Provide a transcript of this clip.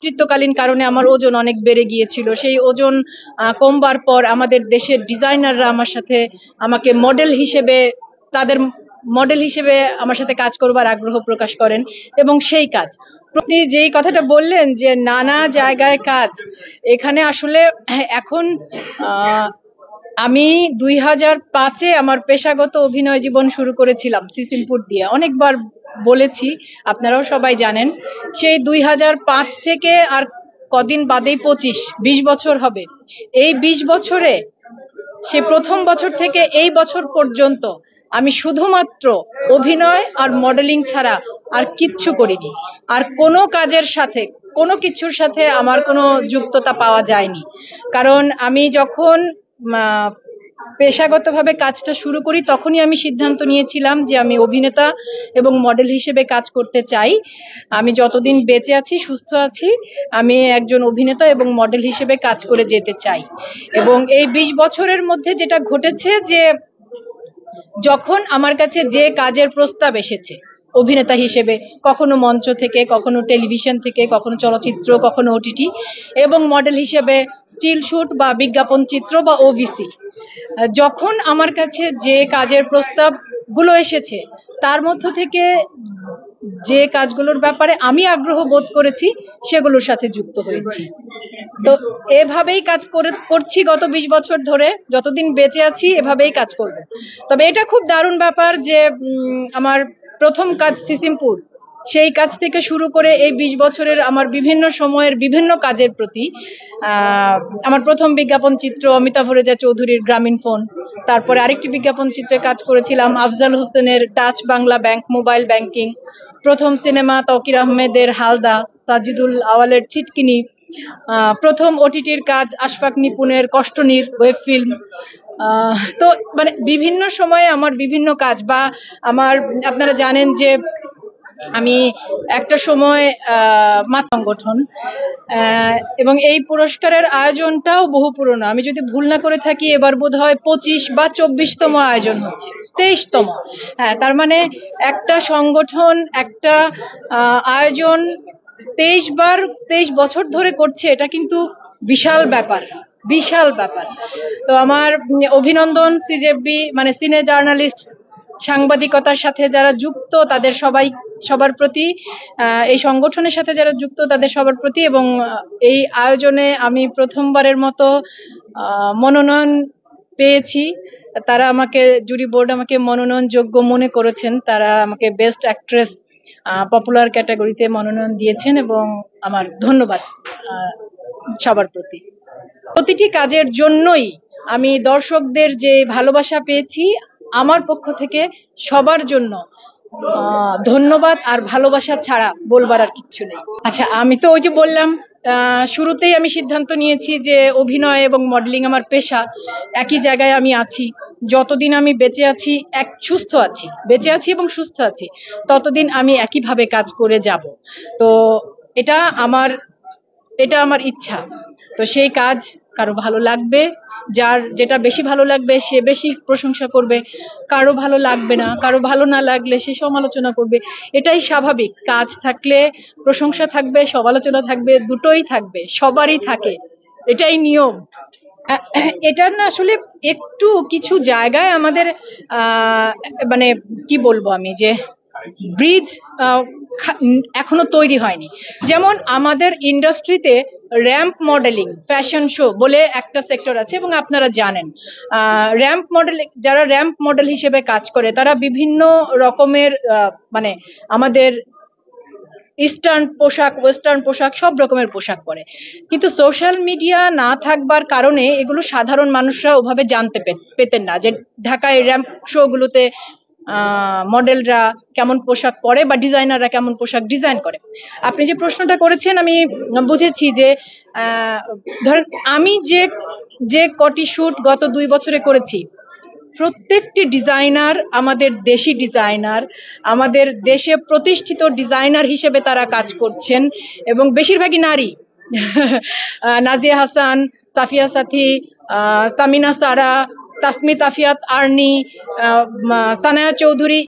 নেতৃত্বকালীন কারণে আমার ওজন অনেক বেড়ে গিয়েছিল। সেই ওজন কমবার পর আমাদের দেশের ডিজাইনাররা আমাকে তাদের মডেল হিসেবে আমার সাথে কাজ করবার আগ্রহ প্রকাশ করেন এবং সেই কাজ আপনি যেই কথাটা বললেন যে নানা জায়গায় কাজ, এখানে আসলে এখন আমি 2005-এ আমার পেশাগত অভিনয় জীবন শুরু করেছিলাম সিসিমপুর দিয়ে। অনেকবার বলেছি, আপনারাও সবাই জানেন। সেই 2005 থেকে আর কদিন বাদেই 20 বছর হবে। এই 20 বছরে সে প্রথম বছর থেকে এই বছর পর্যন্ত আমি শুধুমাত্র অভিনয় আর মডেলিং ছাড়া আর কিচ্ছু করিনি। আর কোনো কাজের সাথে কোনো কিছুর সাথে আমার কোনো যুক্ততা পাওয়া যায়নি। কারণ আমি যখন পেশাগতভাবে কাজটা শুরু করি তখনই আমি সিদ্ধান্ত নিয়েছিলাম যে আমি অভিনেতা এবং মডেল হিসেবে কাজ করতে চাই। আমি যতদিন বেঁচে আছি, সুস্থ আছি, আমি একজন অভিনেতা এবং মডেল হিসেবে কাজ করে যেতে চাই। এবং এই 20 বছরের মধ্যে যেটা ঘটেছে যে যখন আমার কাছে যে কাজের প্রস্তাব এসেছে অভিনেতা হিসেবে, কখনো মঞ্চ থেকে, কখনো টেলিভিশন থেকে, কখনো চলচ্চিত্র, কখনো ওটিটি, এবং মডেল হিসেবে স্টিল শুট বা বিজ্ঞাপন চিত্র বা ওভিসি, যখন আমার কাছে যে কাজের প্রস্তাবগুলো এসেছে তার মধ্য থেকে যে কাজগুলোর ব্যাপারে আমি আগ্রহ বোধ করেছি সেগুলোর সাথে যুক্ত হয়েছি। তো এভাবেই কাজ করছি গত 20 বছর ধরে, যতদিন বেঁচে আছি এভাবেই কাজ করব। তবে এটা খুব দারুণ ব্যাপার যে আমার প্রথম কাজ সিসিমপুর, সেই কাজ থেকে শুরু করে এই 20 বছরের আমার বিভিন্ন সময়ের বিভিন্ন কাজের প্রতি আমার প্রথম বিজ্ঞাপন চিত্র অমিতাভ রেজা চৌধুরীর গ্রামীণ ফোন, তারপরে আরেকটি বিজ্ঞাপন চিত্রে কাজ করেছিলাম আফজাল হোসেনের touch Bangla bank mobile banking, প্রথম সিনেমা তৌকির আহমেদের হালদা, তাজিদুল আওয়ালের ছিটকিনি, প্রথম ওটিটির কাজ আশফাক নিপুণের কষ্টনীর ওয়েব ফিল্ম। তো মানে বিভিন্ন সময়ে আমার বিভিন্ন কাজ, বা আপনারা জানেন যে আমি একটা সময় সংগঠন, এবং এই পুরস্কারের আয়োজনটাও বহু পুরনো। আমি যদি ভুল না করে থাকি এবার বোধহয় 25 বা 24তম আয়োজন হচ্ছে, 23তম। হ্যাঁ, তার মানে একটা সংগঠন একটা আয়োজন 23 বছর ধরে করছে, এটা কিন্তু বিশাল ব্যাপার, বিশাল ব্যাপার। তো আমার অভিনন্দন সিজেবি মানে সিনে জার্নালিস্ট সাংবাদিকতার সাথে যারা যুক্ত তাদের সবার প্রতি, এই সংগঠনের সাথে যারা যুক্ত তাদের সবার প্রতি, এবং এই আয়োজনে আমি প্রথমবারের মতো মনোনয়ন পেয়েছি। তারা আমাকে, জুরি বোর্ড আমাকে মনোনয়নযোগ্য মনে করেছেন। তারা আমাকে বেস্ট অ্যাক্ট্রেস পপুলার ক্যাটাগরিতে মনোনয়ন দিয়েছেন এবং আমার ধন্যবাদ সবার প্রতি। প্রতিটি কাজের জন্যই আমি দর্শকদের যে ভালোবাসা পেয়েছি, আমার পক্ষ থেকে সবার জন্য ধন্যবাদ আর ভালোবাসা ছাড়া বলবার আর কিচ্ছু নেই। আচ্ছা, আমি তো ওই যে বললাম শুরুতেই আমি সিদ্ধান্ত নিয়েছি যে অভিনয় এবং মডেলিং আমার পেশা, একই জায়গায় আমি আছি। যতদিন আমি বেঁচে আছি, বেঁচে আছি এবং সুস্থ আছি, ততদিন আমি একইভাবে কাজ করে যাব। তো এটা আমার ইচ্ছা। তো সেই কাজ কারো ভালো লাগবে, যার যেটা বেশি ভালো লাগবে সে বেশি প্রশংসা করবে, কারো ভালো লাগবে না, কারো ভালো না লাগলে সে সমালোচনা করবে। এটাই স্বাভাবিক। কাজ থাকলে প্রশংসা থাকবে, সমালোচনা থাকবে, দুটোই থাকবে, সবারই থাকে, এটাই নিয়ম। এটা না আসলে একটু কিছু জায়গায় আমাদের মানে কি বলবো আমি, যে ব্রিজ এখনো তৈরি হয়নি। যেমন আমাদের ইন্ডাস্ট্রিতে র্যাম্প মডেলিং ফ্যাশন শো বলে একটা সেক্টর আছে, এবং আপনারা জানেন যারা র্যাম্প মডেল হিসেবে কাজ করে তারা বিভিন্ন রকমের মানে আমাদের ইস্টার্ন পোশাক, ওয়েস্টার্ন পোশাক, সব রকমের পোশাক পরে। কিন্তু সোশ্যাল মিডিয়া না থাকবার কারণে এগুলো সাধারণ মানুষরা ওভাবে জানতে পেতেন না, যে ঢাকায় র্যাম্প শো গুলোতে মডেলরা কেমন পোশাক পরে বা ডিজাইনাররা কেমন পোশাক ডিজাইন করে। আপনি যে প্রশ্নটা করেছেন আমি বুঝেছি যে ধরেন আমি যে কটি শুট গত 2 বছরে করেছি, প্রত্যেকটি ডিজাইনার আমাদের দেশি ডিজাইনার, আমাদের দেশে প্রতিষ্ঠিত ডিজাইনার হিসেবে তারা কাজ করছেন, এবং বেশিরভাগই নারী। নাজিয়া হাসান, সাফিয়া সাথী, সামিনা সারা, তাসমিত আফিয়াত আর্নি, সানায়া চৌধুরী,